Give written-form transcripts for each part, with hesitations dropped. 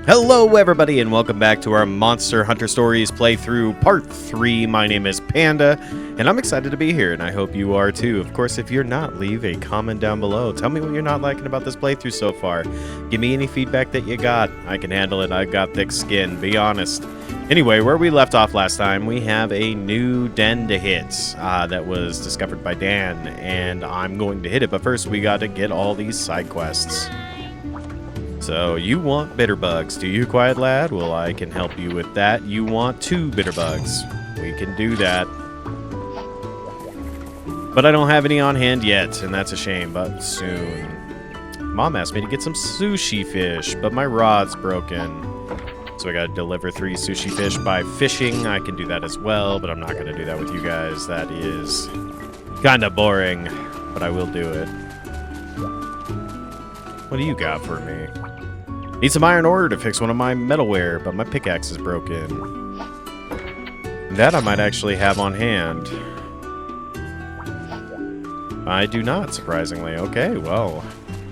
Hello everybody and welcome back to our Monster Hunter Stories playthrough part 3. My name is Panda and I'm excited to be here and I hope you are too. Of course, if you're not, leave a comment down below. Tell me what you're not liking about this playthrough so far. Give me any feedback that you got. I can handle it. I've got thick skin, be honest. Anyway, where we left off last time, we have a new den to hit that was discovered by Dan, and I'm going to hit it, but first we got to get all these side quests. So, you want bitter bugs, do you, quiet lad? Well, I can help you with that. You want 2 bitter bugs. We can do that. But I don't have any on hand yet, and that's a shame, but soon. Mom asked me to get some sushi fish, but my rod's broken. So I gotta deliver 3 sushi fish by fishing. I can do that as well, but I'm not gonna do that with you guys. That is kinda boring, but I will do it. What do you got for me? Need some iron ore to fix one of my metalware, but my pickaxe is broken. That I might actually have on hand. I do not, surprisingly. Okay, well,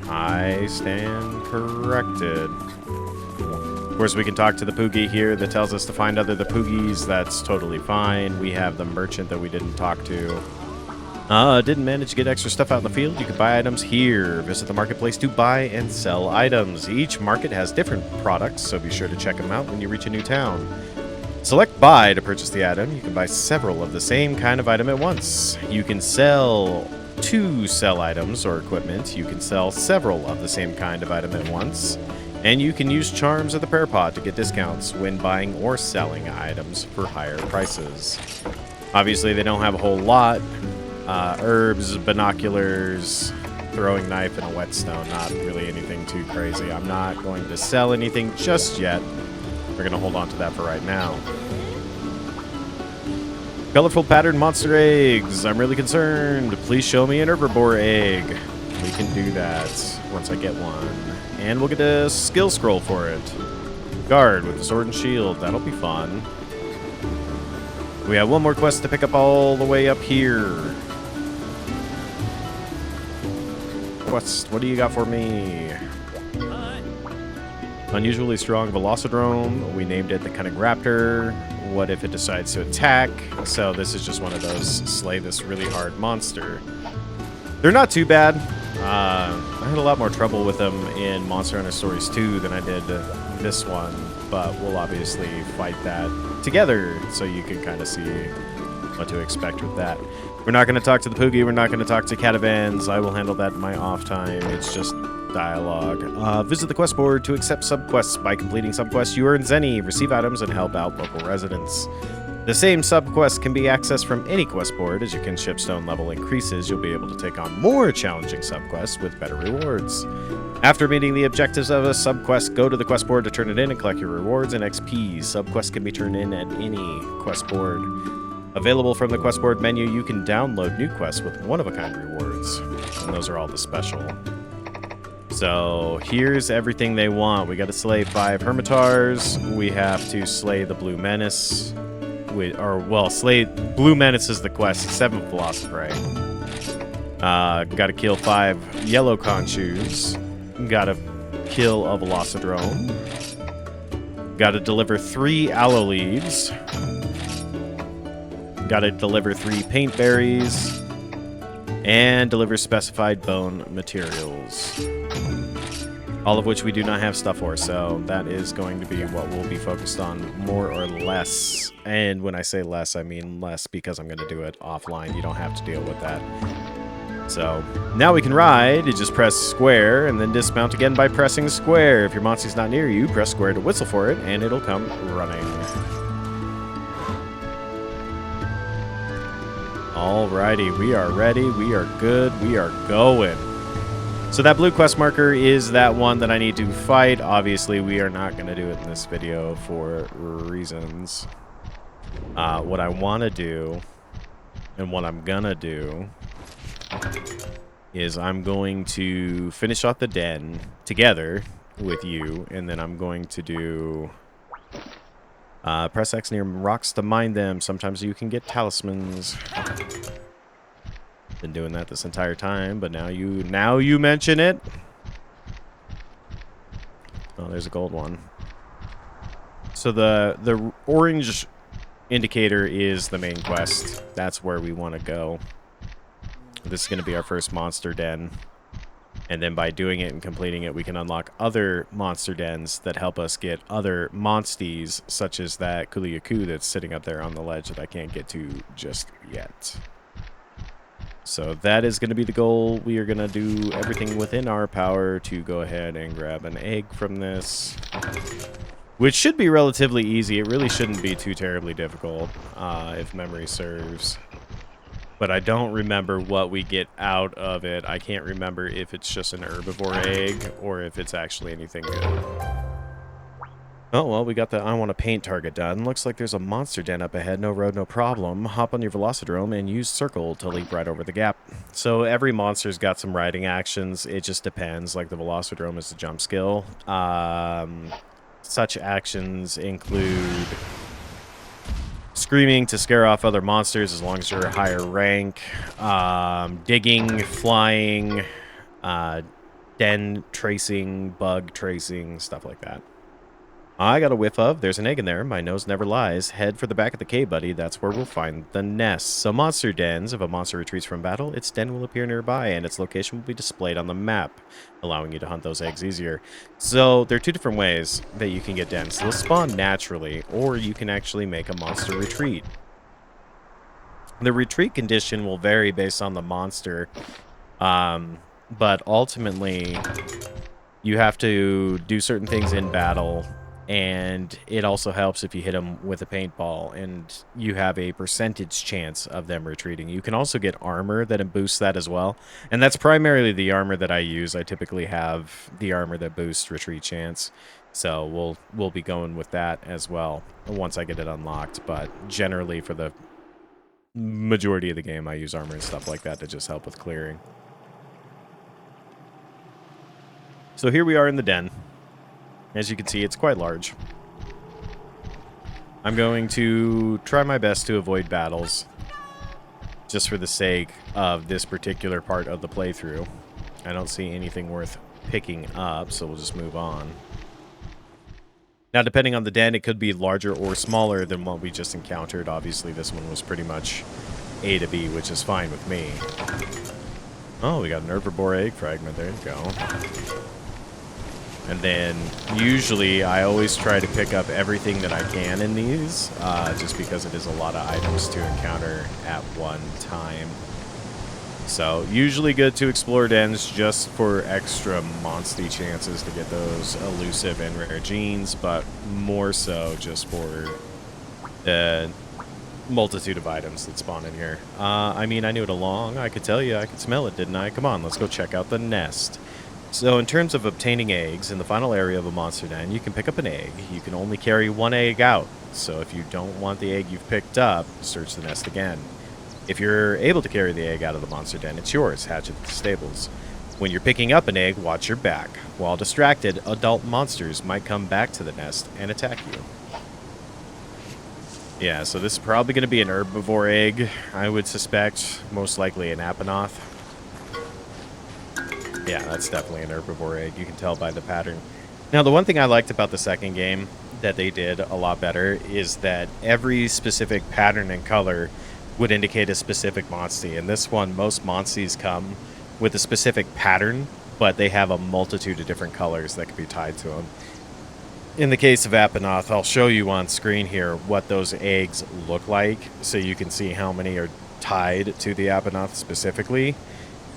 I stand corrected. Of course, we can talk to the Poogie here that tells us to find other the Poogies. That's totally fine. We have the merchant that we didn't talk to. Didn't manage to get extra stuff out in the field. You can buy items here. Visit the marketplace to buy and sell items. Each market has different products, so be sure to check them out when you reach a new town. Select buy to purchase the item. You can buy several of the same kind of item at once. You can sell 2 sell items or equipment. You can sell several of the same kind of item at once. And you can use charms at the prayer pot to get discounts when buying or selling items for higher prices. Obviously, they don't have a whole lot. Herbs, binoculars, throwing knife, and a whetstone. Not really anything too crazy. I'm not going to sell anything just yet. We're going to hold on to that for right now. Colorful patterned monster eggs. I'm really concerned. Please show me an herbivore egg. We can do that once I get one. And we'll get a skill scroll for it. Guard with the sword and shield. That'll be fun. We have one more quest to pick up all the way up here. Quest, what do you got for me? Unusually strong Velocidrome. We named it the Cunning Raptor. What if it decides to attack? So this is just one of those slay this really hard monster. They're not too bad. I had a lot more trouble with them in Monster Hunter Stories 2 than I did this one, but we'll obviously fight that together so you can kind of see what to expect with that. We're not going to talk to the Poogie. We're not going to talk to Caravans. I will handle that in my off time. It's just dialogue. Visit the quest board to accept subquests. By completing subquests, you earn Zenny, receive items, and help out local residents. The same subquest can be accessed from any quest board. As your kinship stone level increases, you'll be able to take on more challenging subquests with better rewards. After meeting the objectives of a subquest, go to the quest board to turn it in and collect your rewards and XP. Subquests can be turned in at any quest board. Available from the quest board menu, you can download new quests with one-of-a-kind rewards. And those are all the special. So, here's everything they want. We got to slay 5 Hermitars. We have to slay the Blue Menace. Slay Blue Menace is the quest. 7 Velocipray. Got to kill 5 Yellow Conchus. Got to kill a Velocidrome. Got to deliver 3 Aloe Leaves. Got to deliver 3 Paint Berries. And deliver specified bone materials. All of which we do not have stuff for, so that is going to be what we'll be focused on more or less. And when I say less, I mean less because I'm going to do it offline. You don't have to deal with that. So, now we can ride. You just press square and then dismount again by pressing square. If your monster's not near you, press square to whistle for it and it'll come running. Alrighty, we are ready, we are good, we are going. So that blue quest marker is that one that I need to fight. Obviously, we are not going to do it in this video for reasons. What I want to do, and what I'm going to do, is I'm going to finish off the den together with you, and then I'm going to do... press X near rocks to mine them. Sometimes you can get talismans. Been doing that this entire time, but now you mention it. Oh, there's a gold one. So the orange indicator is the main quest. That's where we want to go. This is going to be our first monster den. And then by doing it and completing it, we can unlock other monster dens that help us get other monsties, such as that Kuliaku that's sitting up there on the ledge that I can't get to just yet. So that is going to be the goal. We are going to do everything within our power to go ahead and grab an egg from this, which should be relatively easy. It really shouldn't be too terribly difficult, if memory serves. But I don't remember what we get out of it. I can't remember if it's just an herbivore egg or if it's actually anything good. Oh, well, we got the I want to paint target done. Looks like there's a monster den up ahead. No road, no problem. Hop on your Velocidrome and use circle to leap right over the gap. So every monster's got some riding actions. It just depends. Like the Velocidrome is the jump skill. Such actions include screaming to scare off other monsters as long as you're a higher rank, digging, flying, den tracing, bug tracing, stuff like that. I got a whiff of, there's an egg in there, my nose never lies. Head for the back of the cave, buddy, that's where we'll find the nest. So monster dens, if a monster retreats from battle, its den will appear nearby and its location will be displayed on the map, allowing you to hunt those eggs easier. So there are two different ways that you can get dens. They'll spawn naturally, or you can actually make a monster retreat. The retreat condition will vary based on the monster, but ultimately you have to do certain things in battle. And it also helps if you hit them with a paintball, and you have a percentage chance of them retreating. You can also get armor that boosts that as well, and that's primarily the armor that I use. I typically have the armor that boosts retreat chance, so we'll be going with that as well once I get it unlocked. But generally, for the majority of the game, I use armor and stuff like that to just help with clearing. So here we are in the den. As you can see, it's quite large. I'm going to try my best to avoid battles, just for the sake of this particular part of the playthrough. I don't see anything worth picking up, so we'll just move on. Now, depending on the den, it could be larger or smaller than what we just encountered. Obviously, this one was pretty much A to B, which is fine with me. Oh, we got an herbivore egg fragment. There you go. And then, usually, I always try to pick up everything that I can in these, just because it is a lot of items to encounter at one time. So, usually good to explore dens just for extra monstie chances to get those elusive and rare genes, but more so just for the multitude of items that spawn in here. I mean, I knew it along. I could tell you, I could smell it, didn't I? Come on, let's go check out the nest. So in terms of obtaining eggs, in the final area of a monster den, you can pick up an egg. You can only carry one egg out. So if you don't want the egg you've picked up, search the nest again. If you're able to carry the egg out of the monster den, it's yours. Hatch it at the stables. When you're picking up an egg, watch your back. While distracted, adult monsters might come back to the nest and attack you. Yeah, so this is probably going to be an herbivore egg, I would suspect. Most likely an Apanoth. Yeah, that's definitely an herbivore egg. You can tell by the pattern. Now, the one thing I liked about the second game that they did a lot better is that every specific pattern and color would indicate a specific monstie. In this one, most monsties come with a specific pattern, but they have a multitude of different colors that can be tied to them. In the case of Apanoth, I'll show you on screen here what those eggs look like, so you can see how many are tied to the Apanoth specifically.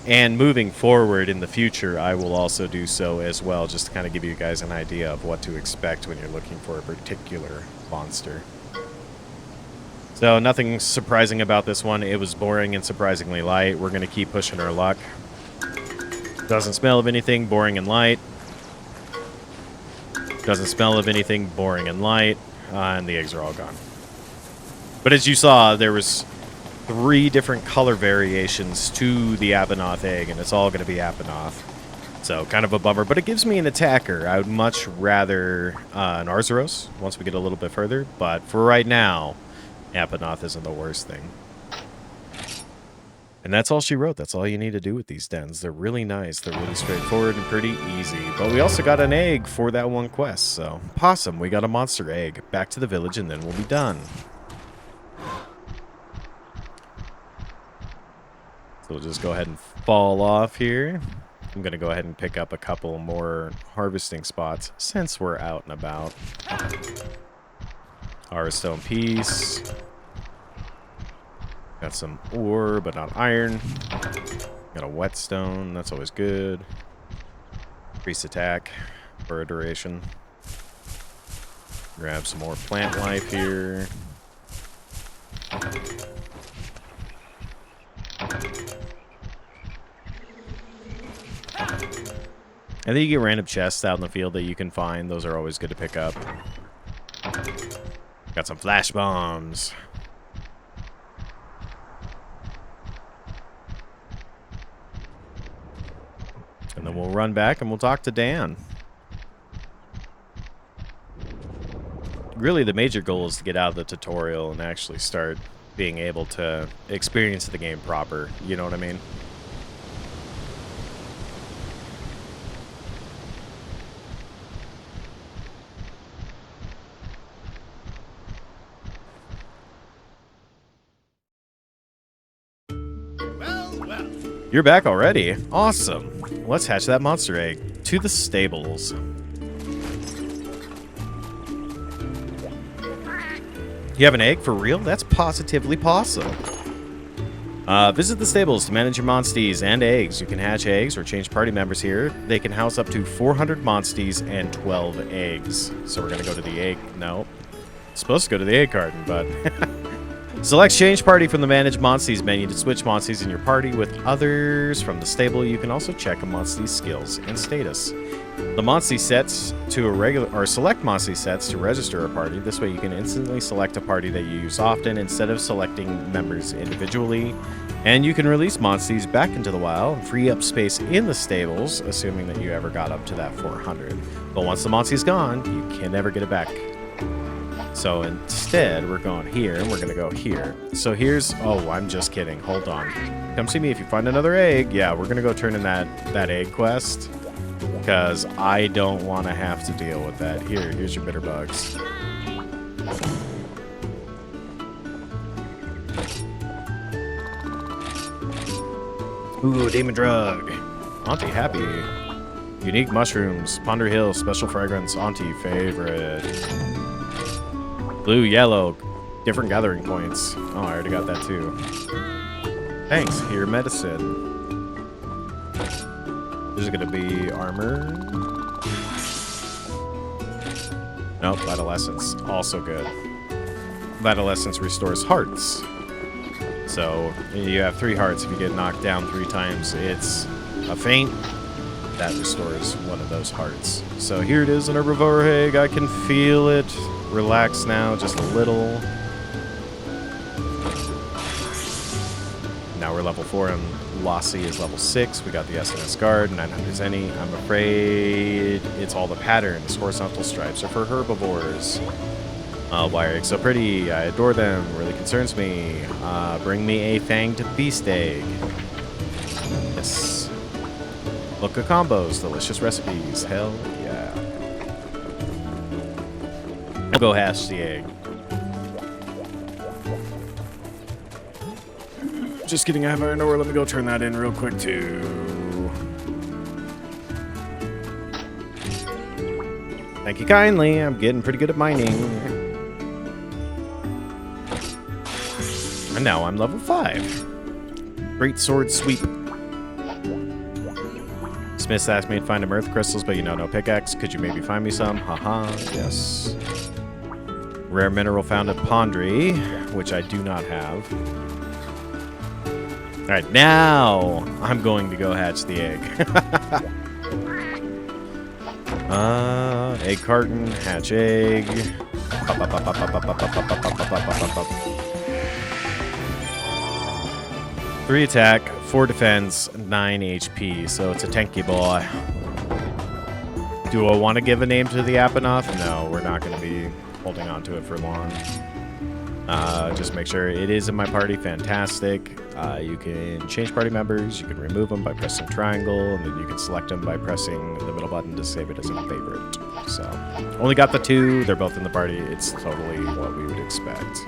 And moving forward in the future, I will also do so as well, just to kind of give you guys an idea of what to expect when you're looking for a particular monster. So nothing surprising about this one. It was boring and surprisingly light. We're going to keep pushing our luck. Doesn't smell of anything, boring and light. Doesn't smell of anything, boring and light. And the eggs are all gone. But as you saw, there was 3 different color variations to the Apanoth egg, and it's all going to be Apanoth. So, kind of a bummer, but it gives me an attacker. I would much rather an Arzuros once we get a little bit further, but for right now, Apanoth isn't the worst thing. And that's all she wrote. That's all you need to do with these dens. They're really nice. They're really straightforward and pretty easy. But we also got an egg for that one quest. So, possum, we got a monster egg. Back to the village and then we'll be done. So we'll just go ahead and fall off here. I'm going to go ahead and pick up a couple more harvesting spots since we're out and about. Harvestone piece. Got some ore, but not iron. Got a whetstone. That's always good. Increase attack for a duration. Grab some more plant life here. And then you get random chests out in the field that you can find. Those are always good to pick up. Got some flash bombs. And then we'll run back and we'll talk to Dan. Really, the major goal is to get out of the tutorial and actually start being able to experience the game proper. You know what I mean? You're back already? Awesome. Let's hatch that monster egg. To the stables. You have an egg for real? That's positively awesome. Visit the stables to manage your monsties and eggs. You can hatch eggs or change party members here. They can house up to 400 monsties and 12 eggs. So we're going to go to the egg. No. Supposed to go to the egg garden, but... Select Change Party from the Manage Monsties menu to switch Monsties in your party with others from the stable. You can also check a Monstie's skills and status. The Monstie sets to a regular, or select Monstie sets to register a party. This way you can instantly select a party that you use often instead of selecting members individually. And you can release Monsties back into the wild and free up space in the stables, assuming that you ever got up to that 400. But once the Monstie's gone, you can never get it back. So instead, we're going here, and we're going to go here. So here's... Oh, I'm just kidding. Hold on. Come see me if you find another egg. Yeah, we're going to go turn in that egg quest. Because I don't want to have to deal with that. Here's your bitter bugs. Ooh, demon drug. Auntie happy. Unique mushrooms. Ponder Hill, special fragrance. Auntie favorite. Blue, yellow, different gathering points. Oh, I already got that too. Thanks, here, medicine. There's gonna be armor. Nope, Vital Essence, also good. Vital Essence restores hearts. So, you have 3 hearts. If you get knocked down 3 times, it's a faint. That restores one of those hearts. So here it is, an herbivore egg. I can feel it. Relax now, just a little. Now we're level 4 and Lassie is level 6. We got the SNS Guard, 900 Zenny. I'm afraid it's all the patterns. Horizontal stripes are for herbivores. Why are eggs so pretty? I adore them. Really concerns me. Bring me a fanged beast egg. Yes. Look at combos, delicious recipes. Hell yeah. I'll go hatch the egg. Just kidding, I have iron ore. Let me go turn that in real quick too. Thank you kindly. I'm getting pretty good at mining. And now I'm level 5. Great sword sweep. Smith asked me to find him earth crystals, but you know, no pickaxe. Could you maybe find me some? Haha, yes. Rare mineral found at Pondry, which I do not have. Alright, now I'm going to go hatch the egg. Egg carton, hatch egg. 3 attack, 4 defense, 9 HP, so it's a tanky boy. Do I want to give a name to the Apanoth? No, we're not going to be holding on to it for long. Just make sure it is in my party. Fantastic. You can change party members. You can remove them by pressing triangle, and then you can select them by pressing the middle button to save it as a favorite. So, only got the 2. They're both in the party. It's totally what we would expect.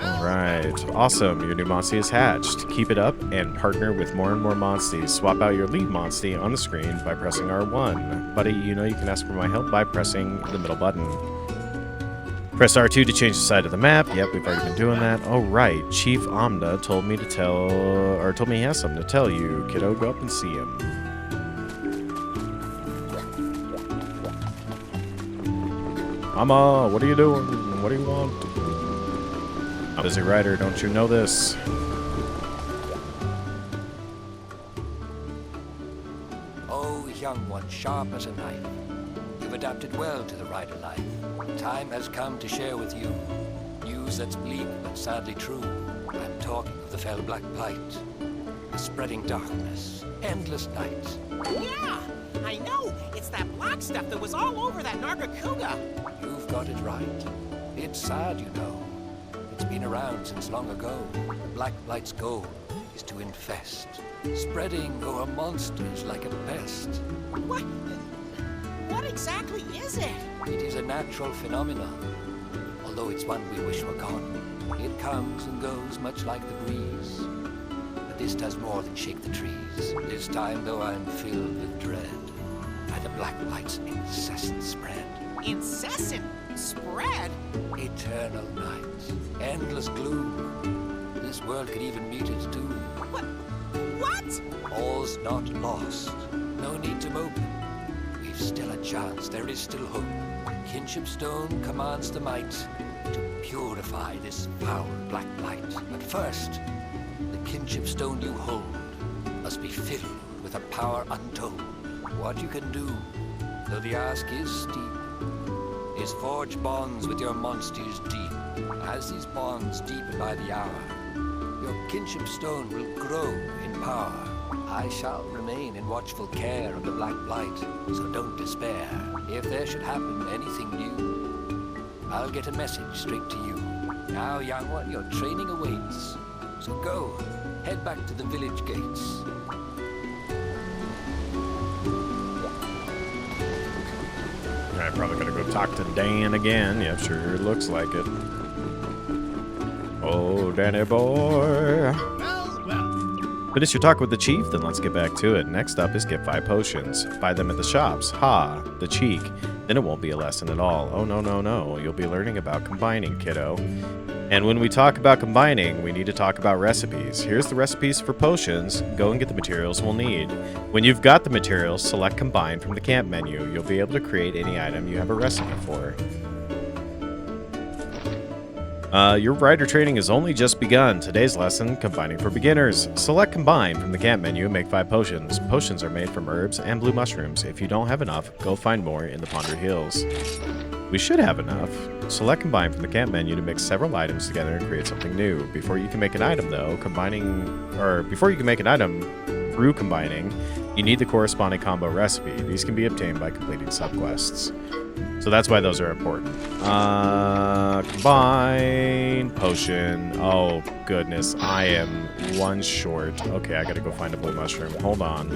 Alright, awesome. Your new Monstie is hatched. Keep it up and partner with more and more Monsties. Swap out your lead Monstie on the screen by pressing R1. Buddy, you know you can ask for my help by pressing the middle button. Press R2 to change the side of the map. Yep, we've already been doing that. Oh, right. Chief Amna told me told me he has something to tell you. Kiddo, go up and see him. Mama, what are you doing? What do you want? I'm a busy writer, don't you know this? Oh, young one, sharp as a knife. You've adapted well to the rider life. Time has come to share with you news that's bleak but sadly true. I'm talking of the fell black plight, the spreading darkness, endless night. Yeah, I know. It's that black stuff that was all over that Nargacuga. You've got it right. It's sad, you know. It's been around since long ago. The black blight's goal is to infest, spreading o'er monsters like a pest. What exactly is it? It is a natural phenomenon, although it's one we wish were gone. It comes and goes much like the breeze, but this does more than shake the trees. This time, though, I'm filled with dread by the black light's incessant spread. Incessant spread? Eternal night, endless gloom. This world could even meet its doom. What? All's not lost. No need to mope. We've still a chance. There is still hope. Kinship Stone commands the might to purify this foul black light. But first, the Kinship Stone you hold must be filled with a power untold. What you can do, though the ask is steep, is forge bonds with your monsters deep. As these bonds deepen by the hour, your Kinship Stone will grow in power. I shall remain in watchful care of the black blight, so don't despair. If there should happen anything new, I'll get a message straight to you. Now, young one, your training awaits. So go, head back to the village gates. I'm probably gonna go talk to Dan again. Yep, sure looks like it. Oh, Danny boy. Finish your talk with the chief, then let's get back to it. Next up is get 5 potions. Buy them at the shops. Ha, the cheek. Then it won't be a lesson at all. Oh, no, no, no. You'll be learning about combining, kiddo. And when we talk about combining, we need to talk about recipes. Here's the recipes for potions. Go and get the materials we'll need. When you've got the materials, select Combine from the camp menu. You'll be able to create any item you have a recipe for. Your rider training has only just begun. Today's lesson, Combining for Beginners. Select Combine from the camp menu and make 5 potions. Potions are made from herbs and blue mushrooms. If you don't have enough, go find more in the Ponder Hills. We should have enough. Select Combine from the camp menu to mix several items together and create something new. Before you can make an item, though, before you can make an item through combining, you need the corresponding combo recipe. These can be obtained by completing subquests. So that's why those are important. Combine, potion. Oh, goodness. I am one short. Okay, I gotta go find a blue mushroom. Hold on.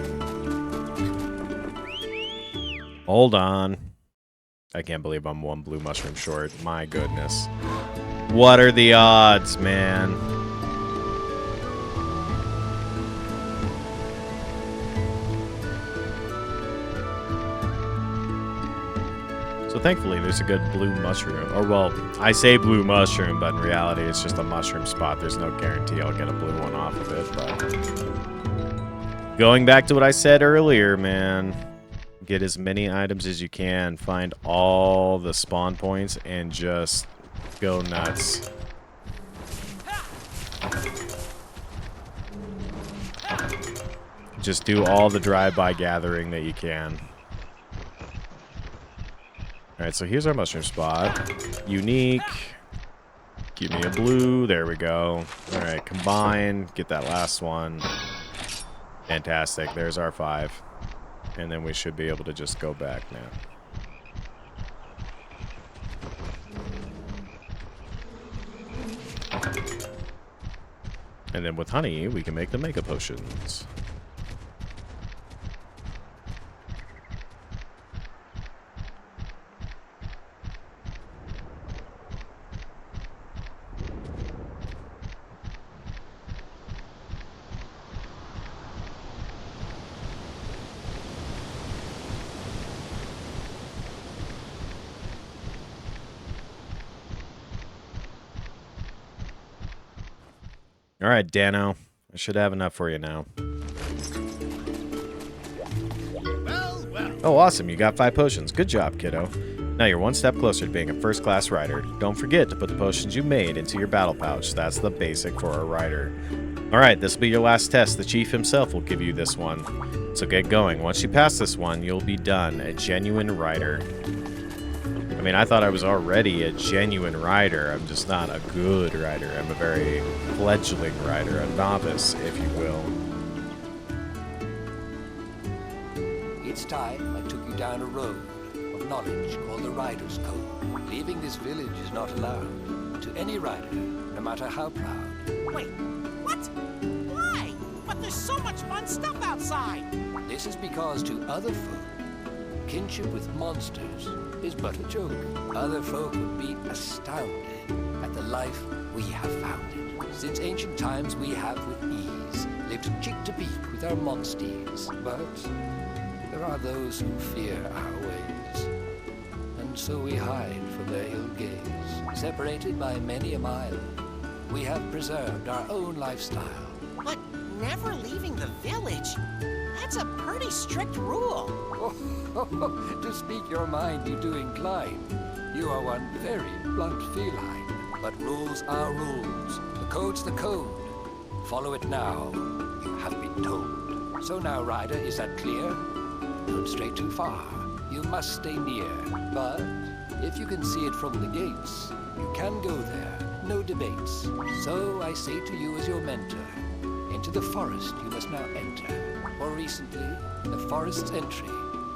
Hold on. I can't believe I'm one blue mushroom short. My goodness. What are the odds, man? So thankfully, there's a good blue mushroom. Or, well, I say blue mushroom, but in reality, it's just a mushroom spot. There's no guarantee I'll get a blue one off of it, but... Going back to what I said earlier, man. Get as many items as you can. Find all the spawn points and just go nuts. Just do all the drive-by gathering that you can. Alright, so here's our mushroom spot. Unique. Give me a blue. There we go. Alright, combine. Get that last one. Fantastic. There's our 5. And then we should be able to just go back now. And then with honey, we can make the mega potions. All right, Dano. I should have enough for you now. Oh, awesome. You got 5 potions. Good job, kiddo. Now you're one step closer to being a first-class rider. Don't forget to put the potions you made into your battle pouch. That's the basic for a rider. All right, this will be your last test. The chief himself will give you this one. So get going. Once you pass this one, you'll be done. A genuine rider. I mean, I thought I was already a genuine rider. I'm just not a good rider. I'm a very fledgling rider, a novice, if you will. It's time I took you down a road of knowledge called the Rider's Code. Leaving this village is not allowed to any rider, no matter how proud. Wait, what? Why? But there's so much fun stuff outside. This is because to other folk, kinship with monsters is but a joke. Other folk would be astounded at the life we have founded. Since ancient times we have with ease lived cheek to beak with our monsties. But there are those who fear our ways, and so we hide from their ill gaze. Separated by many a mile, we have preserved our own lifestyle. But never leaving the village? That's a pretty strict rule. To speak your mind you do incline. You are one very blunt feline. But rules are rules. The code's the code. Follow it now, you have been told. So now, rider, is that clear? Don't stray too far. You must stay near. But if you can see it from the gates, you can go there, no debates. So I say to you as your mentor, into the forest you must now enter. For recently, the forest's entry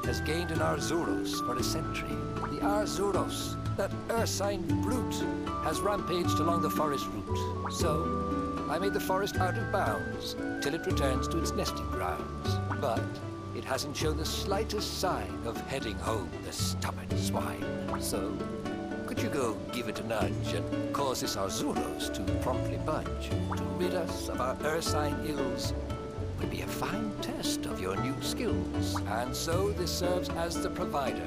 has gained an Arzuros for a century. The Arzuros, that ursine brute, has rampaged along the forest route. So, I made the forest out of bounds till it returns to its nesting grounds. But it hasn't shown the slightest sign of heading home, the stubborn swine. So, could you go give it a nudge and cause this Arzuros to promptly budge? To rid us of our ursine ills would be a fine test of your new skills. And so this serves as the provider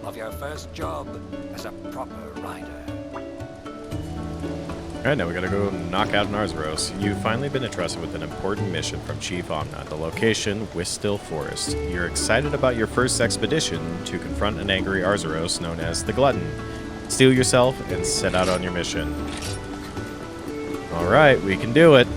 of your first job as a proper rider. Alright, now we gotta go knock out an Arzuros. You've finally been entrusted with an important mission from Chief Omna, the location, Whistill Forest. You're excited about your first expedition to confront an angry Arzuros known as the Glutton. Steel yourself and set out on your mission. Alright, we can do it.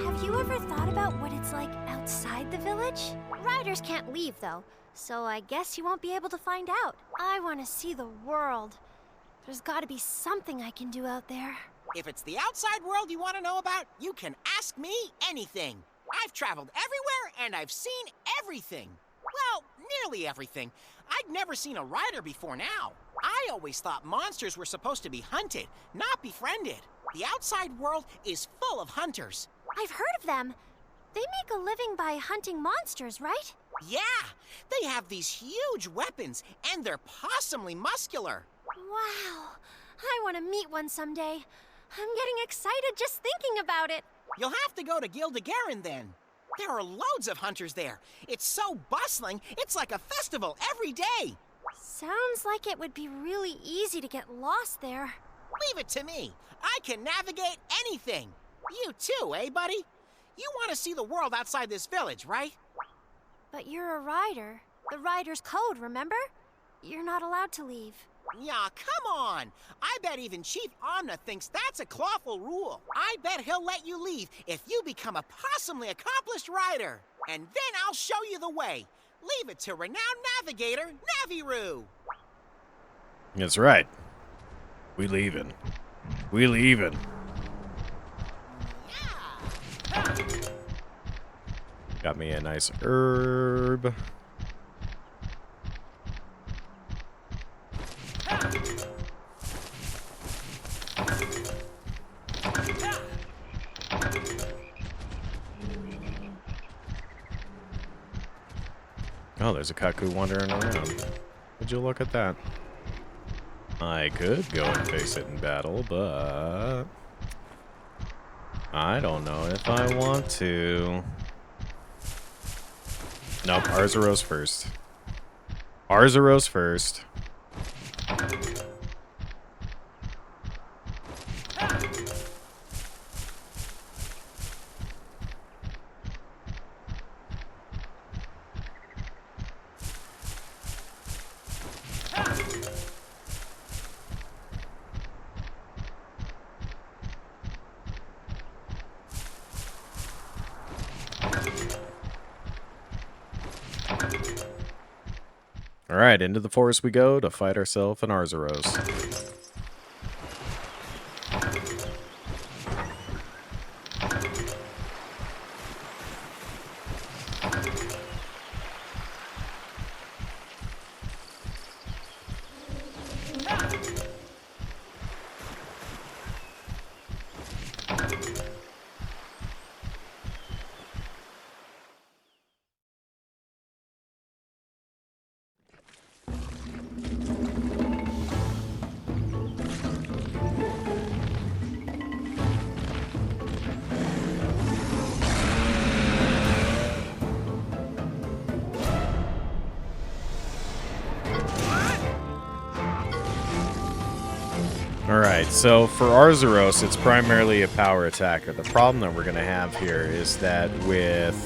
Have you ever thought about what it's like outside the village? Riders can't leave, though, so I guess you won't be able to find out. I want to see the world. There's got to be something I can do out there. If it's the outside world you want to know about, you can ask me anything. I've traveled everywhere and I've seen everything. Well, nearly everything. I'd never seen a rider before now. I always thought monsters were supposed to be hunted, not befriended. The outside world is full of hunters. I've heard of them. They make a living by hunting monsters, right? Yeah, they have these huge weapons and they're possumly muscular. Wow. I want to meet one someday. I'm getting excited just thinking about it. You'll have to go to Gildegarin then. There are loads of hunters there. It's so bustling, it's like a festival every day. Sounds like it would be really easy to get lost there. Leave it to me. I can navigate anything. You too, eh, buddy? You want to see the world outside this village, right? But you're a rider. The rider's code, remember? You're not allowed to leave. Yeah, come on. I bet even Chief Omna thinks that's a clawful rule. I bet he'll let you leave if you become a possumly accomplished rider. And then I'll show you the way. Leave it to renowned navigator, Naviroo. That's right. We leaving. We leaving. Yeah. Got me a nice herb. Oh, there's a cuckoo wandering around. Would you look at that? I could go and face it in battle, but I don't know if I want to. Nope, Arzuros first. Arzuros first. Alright, into the forest we go to fight ourselves an Arzuros. Alright, so for Arzuros, it's primarily a power attacker. The problem that we're going to have here is that with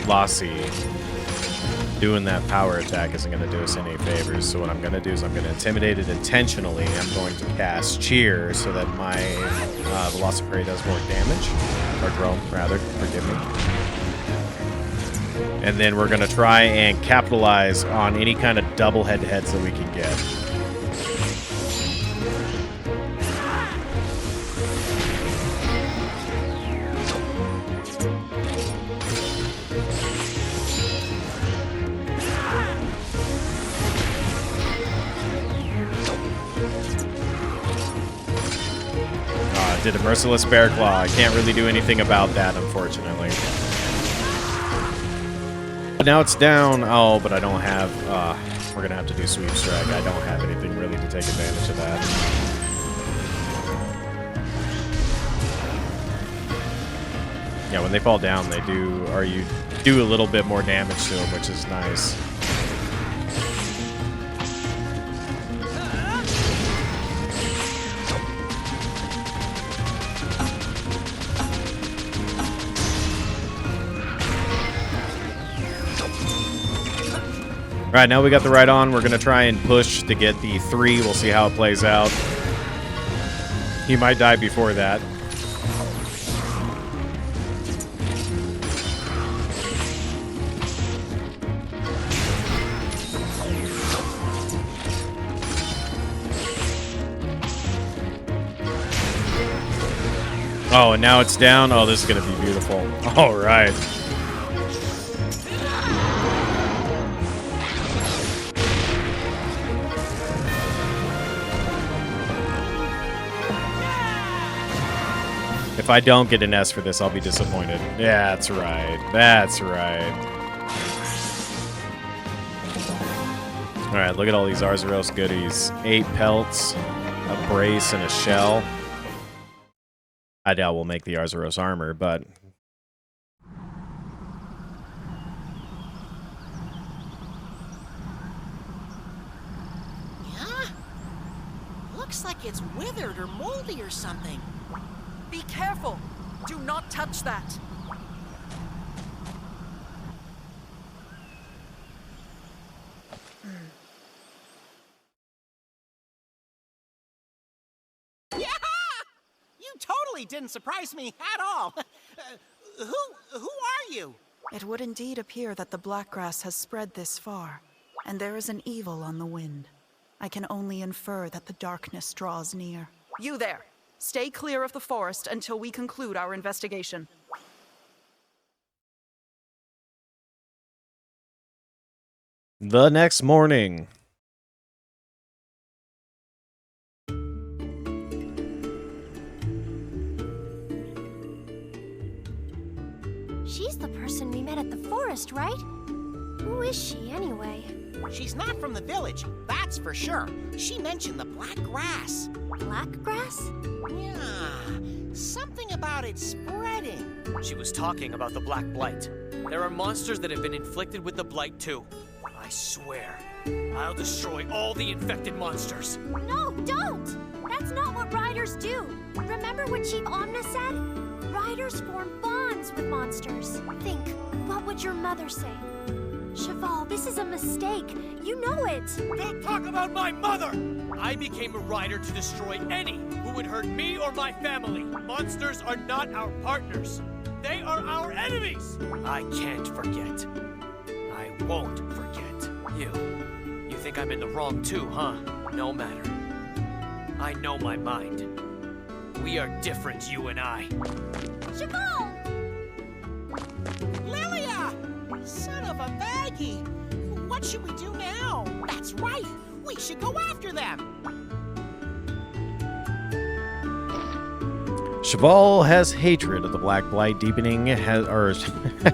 Lassie, doing that power attack isn't going to do us any favors. So what I'm going to do is I'm going to intimidate it intentionally. I'm going to cast Cheer so that my Velociprey does more damage. Or Drone, rather. Forgive me. And then we're going to try and capitalize on any kind of double head-to-heads that we can get. Did a Merciless Bear Claw. I can't really do anything about that, unfortunately. But now it's down. Oh, but I don't have... we're going to have to do Sweep Strike. I don't have anything really to take advantage of that. Yeah, when they fall down, they do... Or you do a little bit more damage to them, which is nice. Alright, now we got the right on. We're going to try and push to get the 3. We'll see how it plays out. He might die before that. Oh, and now it's down. Oh, this is going to be beautiful. Alright. If I don't get an S for this, I'll be disappointed. Yeah, that's right. That's right. Alright, look at all these Arzuros goodies. 8 pelts, a brace, and a shell. I doubt we'll make the Arzuros armor, but... Yeah? Looks like it's withered or moldy or something. Be careful! Do not touch that! totally didn't surprise me at all. Who are you? It would indeed appear that the black grass has spread this far, and there is an evil on the wind. I can only infer that the darkness draws near. You there! Stay clear of the forest until we conclude our investigation. The next morning. She's the person we met at the forest, right? Who is she, anyway? She's not from the village, that's for sure. She mentioned the black grass. Black grass? Yeah, something about it spreading. She was talking about the Black Blight. There are monsters that have been inflicted with the Blight too. I swear, I'll destroy all the infected monsters. No, don't! That's not what riders do. Remember what Chief Omna said? Riders form bonds with monsters. Think, what would your mother say? Cheval, this is a mistake. You know it. Don't talk about my mother! I became a rider to destroy any who would hurt me or my family. Monsters are not our partners. They are our enemies! I can't forget. I won't forget. You think I'm in the wrong too, huh? No matter. I know my mind. We are different, you and I. Cheval! Lilia! Son of a baggie! What should we do now? That's right! We should go after them! Cheval has hatred of the Black Blight deepening,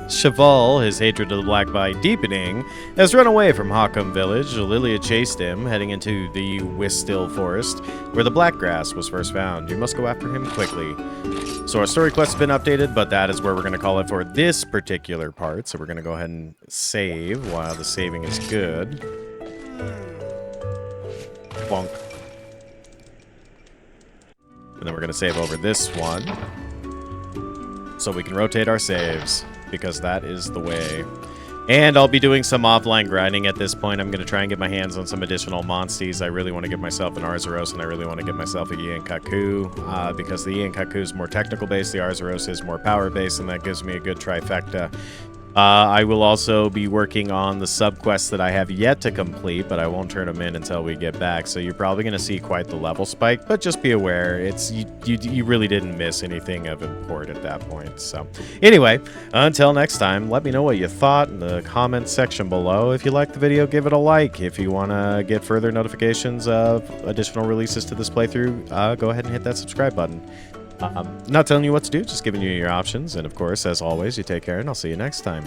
Cheval, his hatred of the Black Blight deepening, has run away from Hawcombe Village. Lilia chased him, heading into the Whistill Forest, where the black grass was first found. You must go after him quickly. So our story quest has been updated, but that is where we're going to call it for this particular part. So we're going to go ahead and save while the saving is good. Bonk. And then we're going to save over this one. So we can rotate our saves, because that is the way. And I'll be doing some offline grinding at this point. I'm going to try and get my hands on some additional Monsties. I really want to get myself an Arzuros, and I really want to get myself a Ian Kaku, because the Ian Kaku is more technical based, the Arzuros is more power based, and that gives me a good trifecta. I will also be working on the subquests that I have yet to complete, but I won't turn them in until we get back. So you're probably going to see quite the level spike, but just be aware, it's you really didn't miss anything of import at that point. So anyway, until next time, let me know what you thought in the comments section below. If you liked the video, give it a like. If you want to get further notifications of additional releases to this playthrough, go ahead and hit that subscribe button. Not telling you what to do, just giving you your options. And of course, as always, you take care, and I'll see you next time.